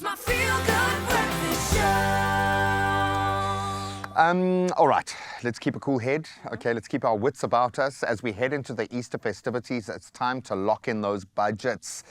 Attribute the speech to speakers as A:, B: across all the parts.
A: It's my feel-good breakfast show.
B: All right, let's keep a cool head. Okay, let's keep our wits about us. As we head into the Easter festivities, it's time to lock in those budgets.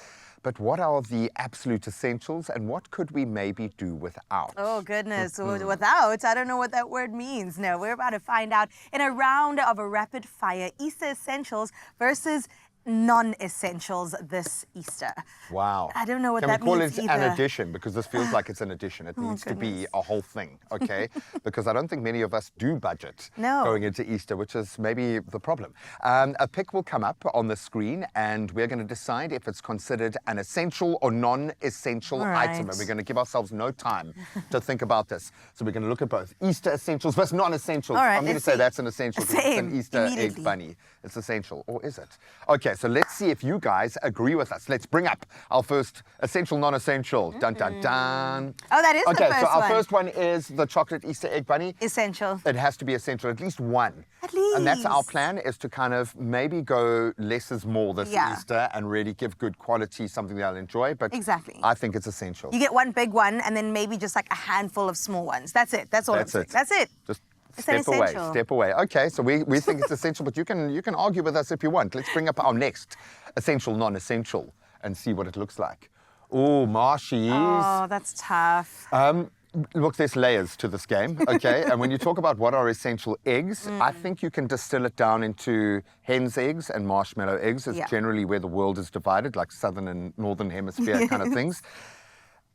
B: But what are the absolute essentials and what could we maybe do without?
C: Oh, goodness. Without? I don't know what that word means. No, we're about to find out in a round of a rapid fire Easter essentials versus non-essentials this Easter.
B: Wow.
C: I don't know what that means
B: Can we call it
C: either.
B: an addition? Because this feels like it's an addition. It needs to be a whole thing, okay? Because I don't think many of us do budget going into Easter, which is maybe the problem. A pick will come up on the screen and we're going to decide if it's considered an essential or non-essential item. And we're going to give ourselves no time to think about this. So we're going to look at both Easter essentials versus non-essentials. I'm going to say that's an essential because it's an Easter egg bunny. It's essential, or is it? Okay, so let's see if you guys agree with us. Let's bring up our first essential, non-essential. Dun, dun, dun.
C: Oh, that is the first one.
B: Okay, so our first one is the chocolate Easter egg bunny.
C: Essential.
B: It has to be essential, at least one.
C: At least.
B: And that's our plan, is to kind of maybe go less is more this Easter and really give good quality, something they'll enjoy. But I think it's essential.
C: You get one big one and then maybe just like a handful of small ones. That's it. That's all I'm saying. That's it.
B: Just step away. Okay, so we think it's essential, but you can argue with us if you want. Let's bring up our next essential, non-essential and see what it looks like. Oh, Marshies.
C: Oh, that's tough.
B: Look, there's layers to this game, okay? And when you talk about what are essential eggs, I think you can distill it down into hen's eggs and marshmallow eggs. It's generally where the world is divided, like southern and northern hemisphere kind of things.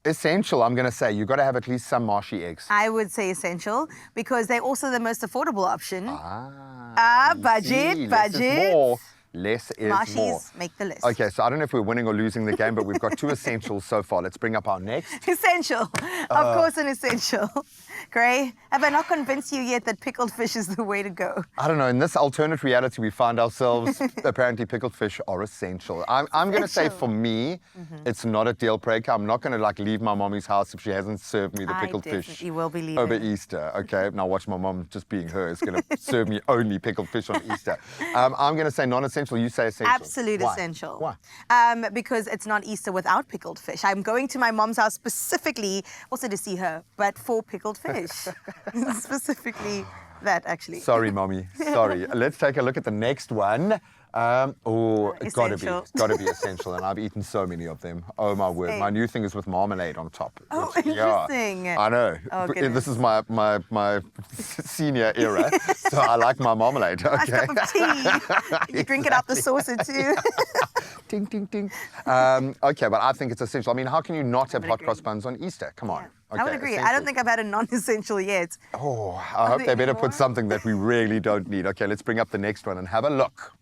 B: Essential, I'm going to say, you've got to have at least some marshy eggs.
C: I would say essential because they're also the most affordable option. Budget.
B: Less is more. Less is
C: Marshies
B: more.
C: Make the list.
B: Okay, so I don't know if we're winning or losing the game, but we've got two essentials so far. Let's bring up our next.
C: Essential. Of course, an essential. Gray, have I not convinced you yet that pickled fish is the way to go?
B: I don't know. In this alternate reality, we find ourselves, apparently pickled fish are essential. I'm going to say for me, it's not a deal breaker. I'm not going to leave my mommy's house if she hasn't served me the pickled fish
C: will be leaving.
B: over Easter. Okay, now watch my mom, just being her, is going to serve me only pickled fish on Easter. I'm going to say non-essential. You say essential.
C: Absolute essential.
B: Why?
C: Because it's not Easter without pickled fish. I'm going to my mom's house specifically, also to see her, but for pickled fish. Specifically that, actually.
B: Sorry, mommy. Sorry. Let's take a look at the next one. It's got to be essential, and I've eaten so many of them. Oh my word! My new thing is with marmalade on top.
C: Oh, interesting.
B: I know.
C: Oh,
B: this is my senior era, so I like my marmalade. Okay.
C: A cup of tea. You drink it out the saucer too.
B: Ding, ding, ding. Okay, but I think it's essential. I mean, how can you not have hot cross buns on Easter? Come on. Okay,
C: I would agree.
B: essential.
C: I don't think I've had a non-essential yet.
B: Oh, I hope they better put something that we really don't need. Okay, let's bring up the next one and have a look.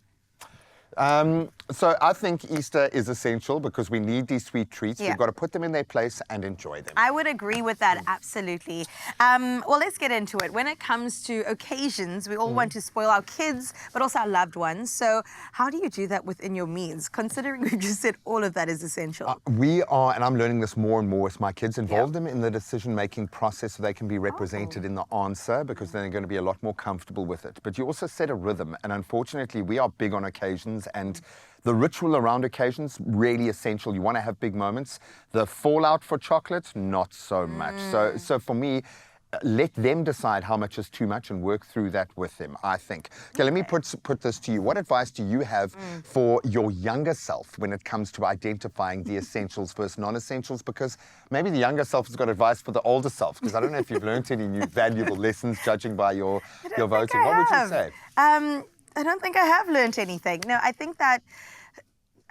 B: So I think Easter is essential because we need these sweet treats. We've got to put them in their place and enjoy them.
C: I would agree with that, absolutely. Well, let's get into it. When it comes to occasions, we all want to spoil our kids, but also our loved ones. So how do you do that within your means, considering we've just said all of that is essential?
B: We are, and I'm learning this more and more with my kids, involve them in the decision-making process so they can be represented in the answer, because then they're going to be a lot more comfortable with it. But you also set a rhythm, and unfortunately, we are big on occasions, and the ritual around occasions, really essential. You want to have big moments. The fallout for chocolate, not so much. So for me, let them decide how much is too much and work through that with them, I think. Okay, let me put this to you. What advice do you have for your younger self when it comes to identifying the essentials versus non-essentials? Because maybe the younger self has got advice for the older self, because I don't know if you've learned any new valuable lessons judging by your voting. What would you say?
C: I don't think I have learned anything. No, I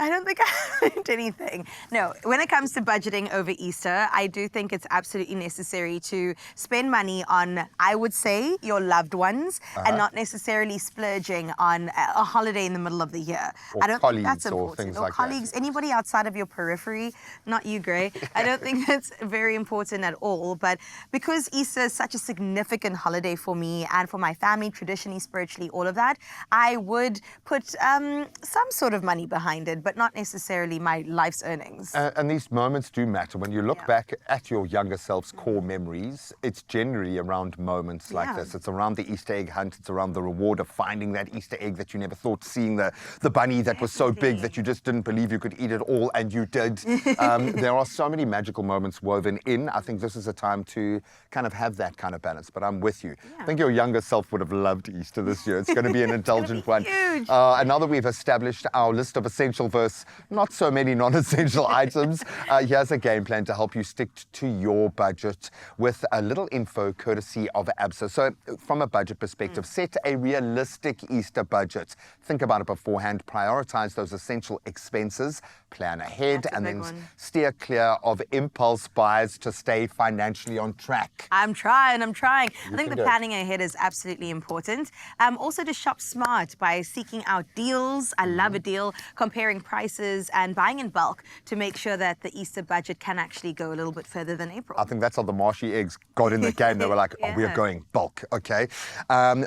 C: don't think I learned anything. No, when it comes to budgeting over Easter, I do think it's absolutely necessary to spend money on, I would say, your loved ones and not necessarily splurging on a holiday in the middle of the year.
B: Or
C: I don't think that's important.
B: Or things
C: or
B: like
C: colleagues, anybody outside of your periphery, not you, Gray. I don't think that's very important at all. But because Easter is such a significant holiday for me and for my family, traditionally, spiritually, all of that, I would put some sort of money behind it. But but not necessarily my life's earnings.
B: And these moments do matter. When you look
C: Yeah.
B: back at your younger self's core memories, it's generally around moments like
C: Yeah.
B: this. It's around the Easter egg hunt. It's around the reward of finding that Easter egg that you never thought, seeing the bunny that was so big that you just didn't believe you could eat it all, and you did. There are so many magical moments woven in. I think this is a time to kind of have that kind of balance. But I'm with you. I think your younger self would have loved Easter this year. It's going to be an indulgent one.
C: huge.
B: And now that we've established our list of essential versus not so many non-essential items, here's a game plan to help you stick to your budget with a little info courtesy of Absa. So from a budget perspective, set a realistic Easter budget. Think about it beforehand, prioritize those essential expenses, plan ahead,
C: That's a
B: and
C: big
B: then
C: one.
B: steer clear of impulse buys to stay financially on track.
C: I'm trying. I think
B: can
C: the
B: do it.
C: planning ahead is absolutely important. Also to shop smart by seeking out deals. I love a deal, comparing prices and buying in bulk to make sure that the Easter budget can actually go a little bit further than April.
B: I think that's how the Marshy eggs got in the game. They were like, oh, we're
C: Yeah.
B: going bulk, okay?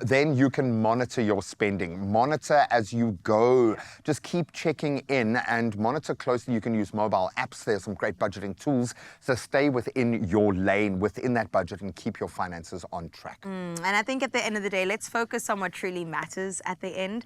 B: Then you can monitor your spending. Monitor as you go. Just keep checking in and monitor closely. You can use mobile apps. There's some great budgeting tools. So stay within your lane, within that budget, and keep your finances on track.
C: And I think at the end of the day, let's focus on what truly matters at the end.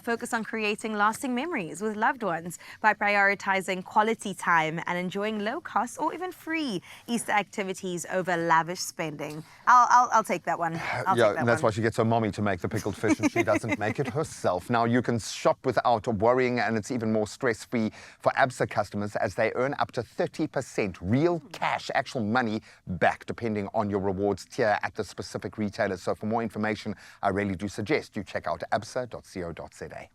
C: Focus on creating lasting memories with loved ones by prioritizing quality time and enjoying low cost or even free Easter activities over lavish spending. I'll take that one. I'll take that
B: and that's
C: one.
B: why she gets her mommy to make the pickled fish and she doesn't make it herself. Now you can shop without worrying, and it's even more stress-free for Absa customers as they earn up to 30% real cash, actual money back, depending on your rewards tier at the specific retailer. So for more information, I really do suggest you check out absa.co.za.